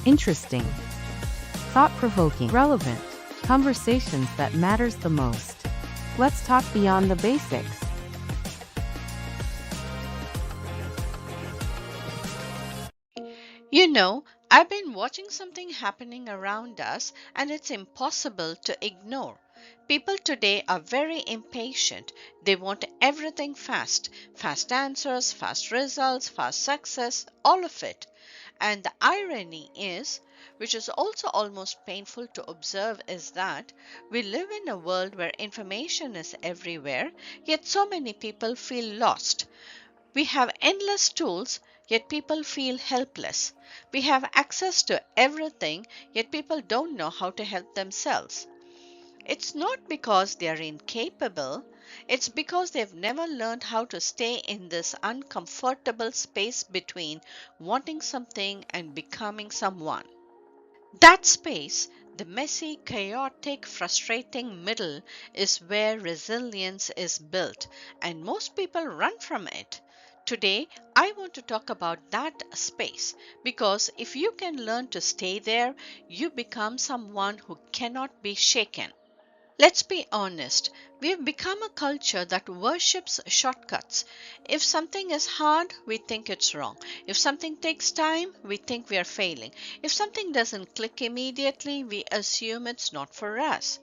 Interesting, thought-provoking, relevant, conversations that matters the most. Let's talk beyond the basics. You know, I've been watching something happening around us and it's impossible to ignore. People today are very impatient. They want everything fast. Fast answers, fast results, fast success, all of it. And the irony is, which is also almost painful to observe, is that we live in a world where information is everywhere, yet so many people feel lost. We have endless tools, yet people feel helpless. We have access to everything, yet people don't know how to help themselves. It's not because they are incapable, it's because they've never learned how to stay in this uncomfortable space between wanting something and becoming someone. That space, the messy, chaotic, frustrating middle, is where resilience is built, and most people run from it. Today, I want to talk about that space because if you can learn to stay there, you become someone who cannot be shaken. Let's be honest, we've become a culture that worships shortcuts. If something is hard, we think it's wrong. If something takes time, we think we are failing. If something doesn't click immediately, we assume it's not for us.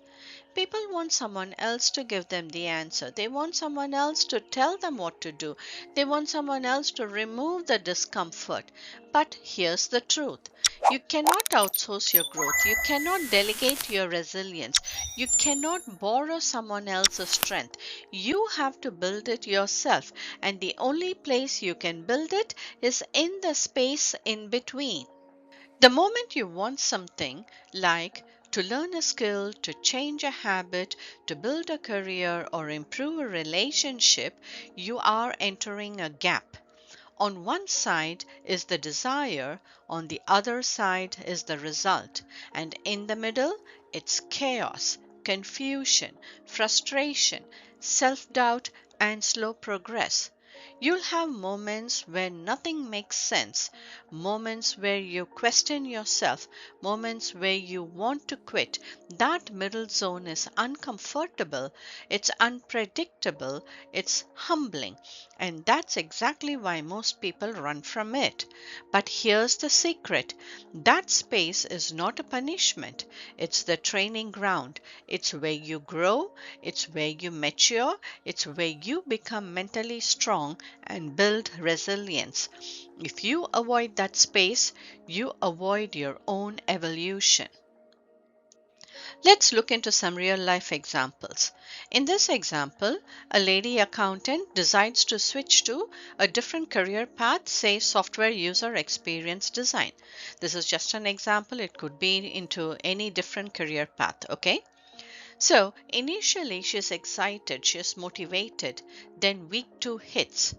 People want someone else to give them the answer. They want someone else to tell them what to do. They want someone else to remove the discomfort. But here's the truth. You cannot outsource your growth. You cannot delegate your resilience. You cannot borrow someone else's strength. You have to build it yourself. And the only place you can build it is in the space in between. The moment you want something like to learn a skill, to change a habit, to build a career, or improve a relationship, you are entering a gap. On one side is the desire, on the other side is the result, and in the middle, it's chaos, confusion, frustration, self doubt, and slow progress. You'll have moments where nothing makes sense, moments where you question yourself, moments where you want to quit. That middle zone is uncomfortable, it's unpredictable, it's humbling, and that's exactly why most people run from it. But here's the secret, that space is not a punishment, it's the training ground. It's where you grow, it's where you mature, it's where you become mentally strong and build resilience. If you avoid that space, you avoid your own evolution. Let's look into some real life examples. In this example, a lady accountant decides to switch to a different career path, say software user experience design. This is just an example, it could be into any different career path, okay? So initially she's excited, she's motivated, then week two hits.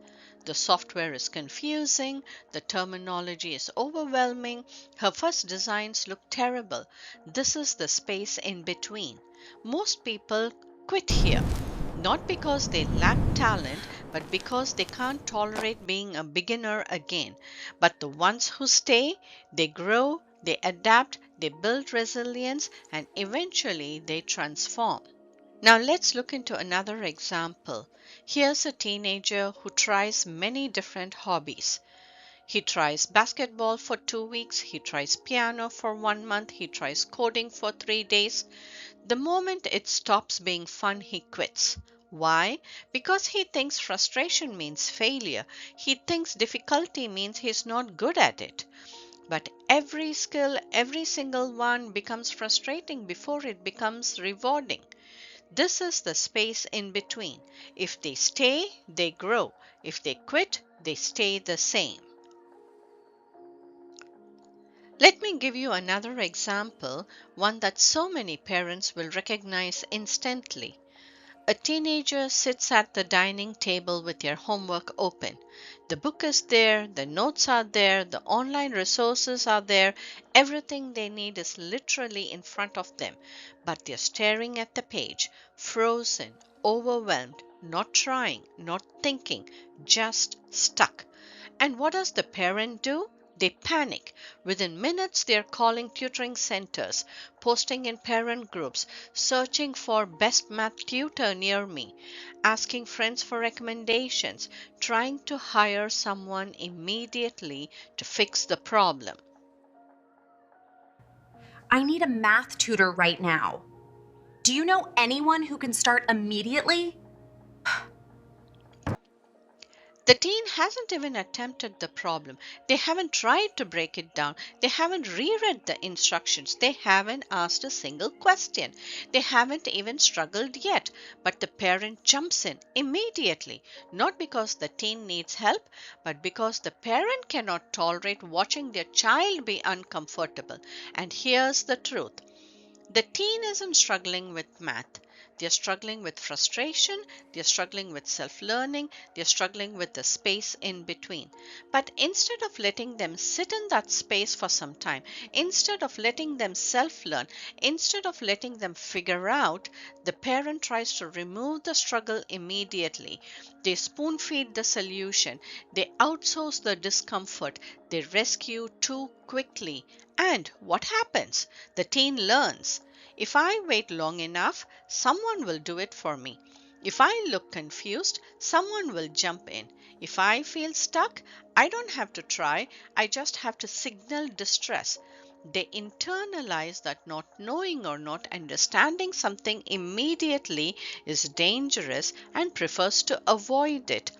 The software is confusing, the terminology is overwhelming, her first designs look terrible. This is the space in between. Most people quit here, not because they lack talent, but because they can't tolerate being a beginner again. But the ones who stay, they grow, they adapt, they build resilience, and eventually they transform. Now let's look into another example. Here's a teenager who tries many different hobbies. He tries basketball for 2 weeks, he tries piano for 1 month, he tries coding for 3 days. The moment it stops being fun, he quits. Why? Because he thinks frustration means failure. He thinks difficulty means he's not good at it. But every skill, every single one becomes frustrating before it becomes rewarding. This is the space in between. If they stay, they grow. If they quit, they stay the same. Let me give you another example, one that so many parents will recognize instantly. A teenager sits at the dining table with their homework open. The book is there, the notes are there, the online resources are there, everything they need is literally in front of them. But they're staring at the page, frozen, overwhelmed, not trying, not thinking, just stuck. And what does the parent do? They panic. Within minutes, they're calling tutoring centers, posting in parent groups, searching for best math tutor near me, asking friends for recommendations, trying to hire someone immediately to fix the problem. I need a math tutor right now. Do you know anyone who can start immediately? The teen hasn't even attempted the problem. They haven't tried to break it down. They haven't reread the instructions. They haven't asked a single question. They haven't even struggled yet. But the parent jumps in immediately, not because the teen needs help, but because the parent cannot tolerate watching their child be uncomfortable. And here's the truth. The teen isn't struggling with math. They're struggling with frustration, they're struggling with self learning, they're struggling with the space in between. But instead of letting them sit in that space for some time, instead of letting them self learn, instead of letting them figure out, the parent tries to remove the struggle immediately. They spoon feed the solution, they outsource the discomfort, they rescue too quickly. And what happens? The teen learns. If I wait long enough, someone will do it for me. If I look confused, someone will jump in. If I feel stuck, I don't have to try, I just have to signal distress. They internalize that not knowing or not understanding something immediately is dangerous and prefers to avoid it.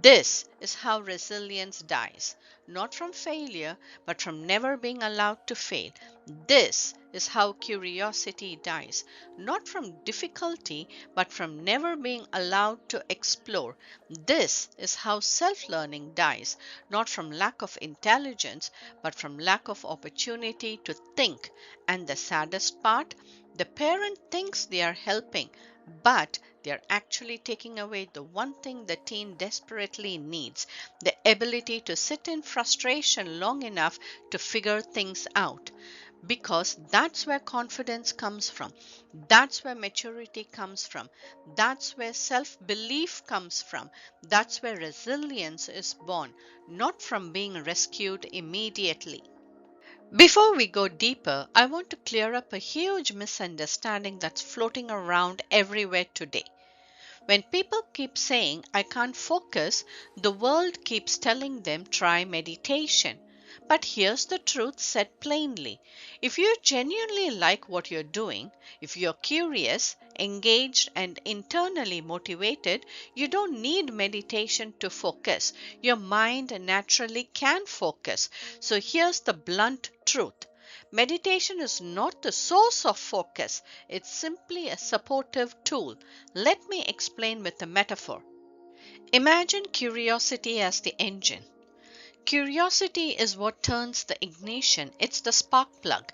This is how resilience dies, not from failure, but from never being allowed to fail. This is how curiosity dies, not from difficulty, but from never being allowed to explore. This is how self learning dies, not from lack of intelligence, but from lack of opportunity to think. And the saddest part, the parent thinks they are helping, but they're actually taking away the one thing the teen desperately needs, the ability to sit in frustration long enough to figure things out. Because that's where confidence comes from. That's where maturity comes from. That's where self belief comes from. That's where resilience is born, not from being rescued immediately. Before we go deeper, I want to clear up a huge misunderstanding that's floating around everywhere today. When people keep saying, I can't focus, the world keeps telling them try meditation. But here's the truth said plainly. If you genuinely like what you're doing, if you're curious, engaged, and internally motivated, you don't need meditation to focus. Your mind naturally can focus. So here's the blunt truth. Meditation is not the source of focus, it's simply a supportive tool. Let me explain with a metaphor. Imagine curiosity as the engine. Curiosity is what turns the ignition, it's the spark plug.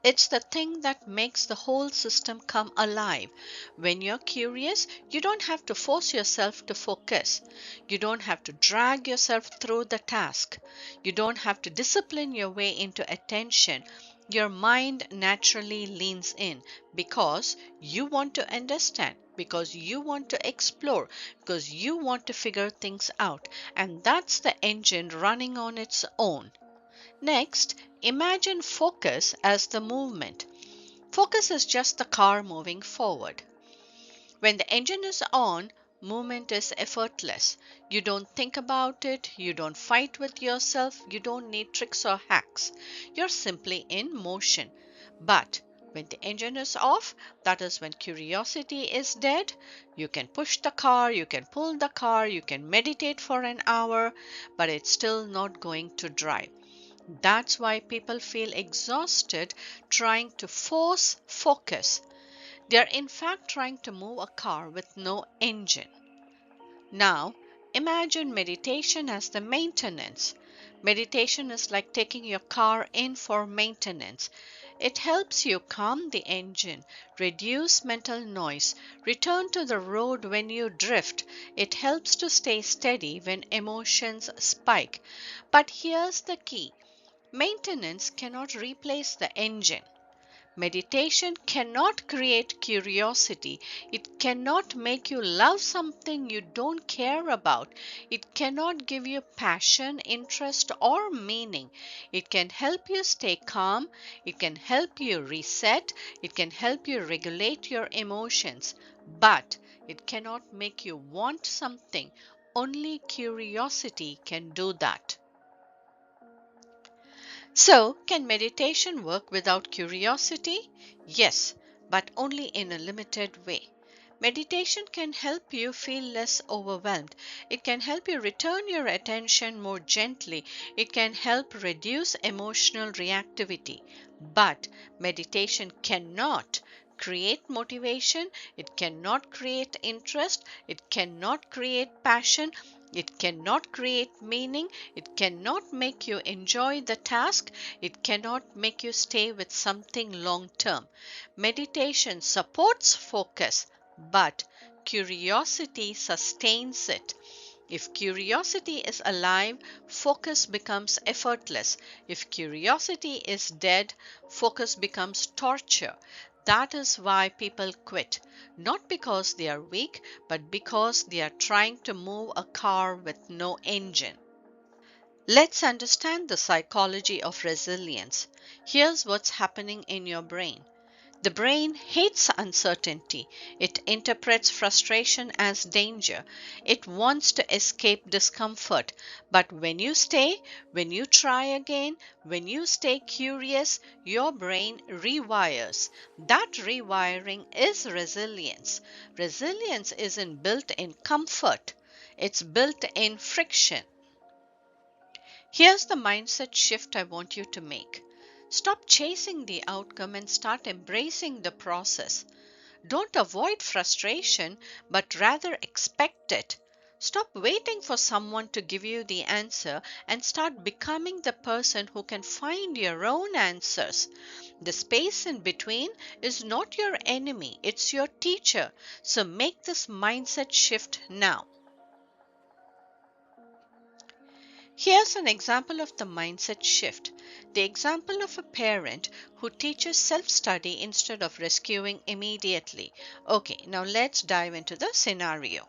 It's the thing that makes the whole system come alive. When you're curious, you don't have to force yourself to focus. You don't have to drag yourself through the task. You don't have to discipline your way into attention. Your mind naturally leans in because you want to understand, because you want to explore, because you want to figure things out. And that's the engine running on its own. Next, imagine focus as the movement. Focus is just the car moving forward. When the engine is on, movement is effortless. You don't think about it, you don't fight with yourself, you don't need tricks or hacks. You're simply in motion. But when the engine is off, that is when curiosity is dead. You can push the car, you can pull the car, you can meditate for an hour, but it's still not going to drive. That's why people feel exhausted trying to force focus. They are in fact trying to move a car with no engine. Now, imagine meditation as the maintenance. Meditation is like taking your car in for maintenance. It helps you calm the engine, reduce mental noise, return to the road when you drift. It helps to stay steady when emotions spike. But here's the key. Maintenance cannot replace the engine. Meditation cannot create curiosity. It cannot make you love something you don't care about. It cannot give you passion, interest, or meaning. It can help you stay calm. It can help you reset. It can help you regulate your emotions. But it cannot make you want something. Only curiosity can do that. So, can meditation work without curiosity? Yes, but only in a limited way. Meditation can help you feel less overwhelmed. It can help you return your attention more gently. It can help reduce emotional reactivity. But meditation cannot create motivation, it cannot create interest, it cannot create passion, it cannot create meaning, it cannot make you enjoy the task, it cannot make you stay with something long term. Meditation supports focus, but curiosity sustains it. If curiosity is alive, focus becomes effortless. If curiosity is dead, focus becomes torture. That is why people quit. Not because they are weak, but because they are trying to move a car with no engine. Let's understand the psychology of resilience. Here's what's happening in your brain. The brain hates uncertainty. It interprets frustration as danger. It wants to escape discomfort. But when you stay, when you try again, when you stay curious, your brain rewires. That rewiring is resilience. Resilience isn't built in comfort, it's built in friction. Here's the mindset shift I want you to make. Stop chasing the outcome and start embracing the process. Don't avoid frustration, but rather expect it. Stop waiting for someone to give you the answer and start becoming the person who can find your own answers. The space in between is not your enemy, it's your teacher. So make this mindset shift now. Here's an example of the mindset shift. The example of a parent who teaches self study instead of rescuing immediately. Okay, now let's dive into the scenario.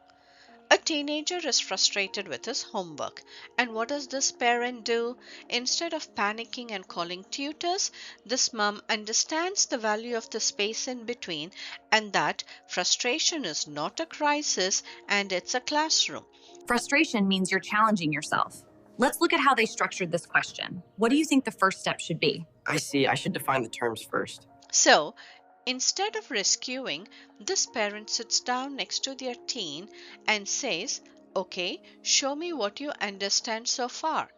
A teenager is frustrated with his homework. And what does this parent do? Instead of panicking and calling tutors, this mom understands the value of the space in between and that frustration is not a crisis and it's a classroom. Frustration means you're challenging yourself. Let's look at how they structured this question. What do you think the first step should be? I see. I should define the terms first. So, instead of rescuing, this parent sits down next to their teen and says, okay, show me what you understand so far.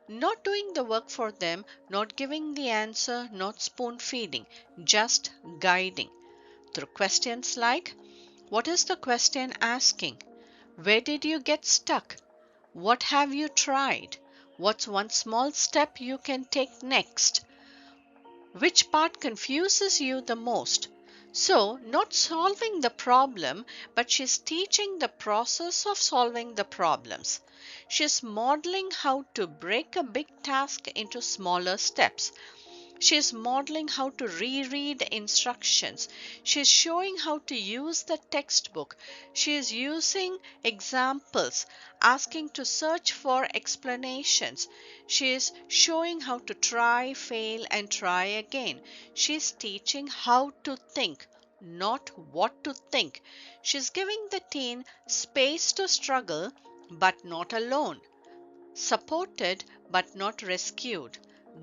Not doing the work for them, not giving the answer, not spoon feeding, just guiding. Through questions like, what is the question asking? Where did you get stuck? What have you tried? What's one small step you can take next? Which part confuses you the most? So, not solving the problem, but she's teaching the process of solving the problems. She's modeling how to break a big task into smaller steps. She's modeling how to reread instructions. She's showing how to use the textbook. She is using examples, asking to search for explanations. She is showing how to try, fail, and try again. She's teaching how to think, not what to think. She's giving the teen space to struggle, but not alone, supported but not rescued,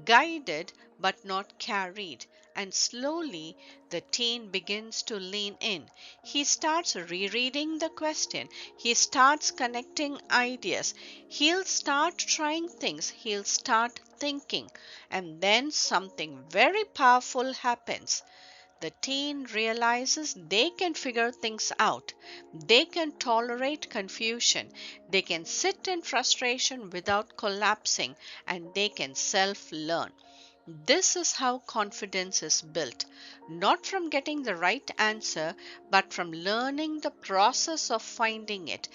guided but not carried. And slowly the teen begins to lean in. He starts rereading the question. He starts connecting ideas. He'll start trying things. He'll start thinking. And then something very powerful happens. The teen realizes they can figure things out. They can tolerate confusion. They can sit in frustration without collapsing, and they can self learn. This is how confidence is built, not from getting the right answer, but from learning the process of finding it.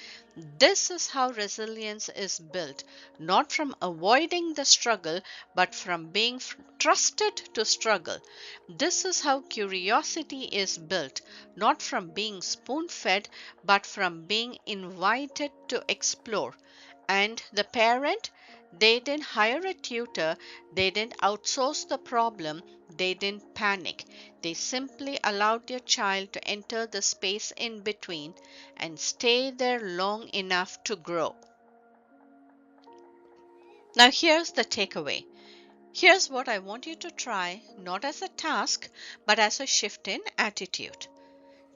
This is how resilience is built, not from avoiding the struggle, but from being trusted to struggle. This is how curiosity is built, not from being spoon fed, but from being invited to explore. And the parent, they didn't hire a tutor, they didn't outsource the problem, they didn't panic. They simply allowed their child to enter the space in between and stay there long enough to grow. Now, here's the takeaway. Here's what I want you to try, not as a task, but as a shift in attitude.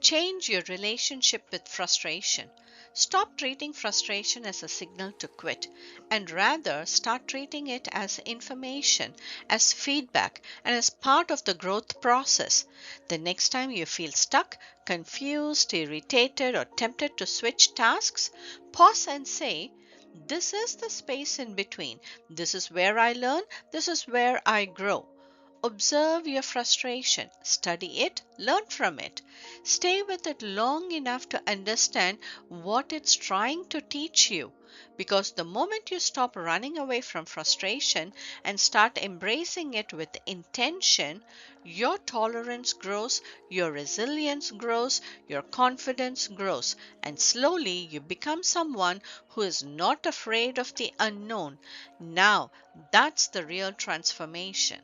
Change your relationship with frustration. Stop treating frustration as a signal to quit, and rather start treating it as information, as feedback, and as part of the growth process. The next time you feel stuck, confused, irritated, or tempted to switch tasks, pause and say, this is the space in between. This is where I learn. This is where I grow. Observe your frustration, study it, learn from it. Stay with it long enough to understand what it's trying to teach you. Because the moment you stop running away from frustration and start embracing it with intention, your tolerance grows, your resilience grows, your confidence grows, and slowly you become someone who is not afraid of the unknown. Now, that's the real transformation.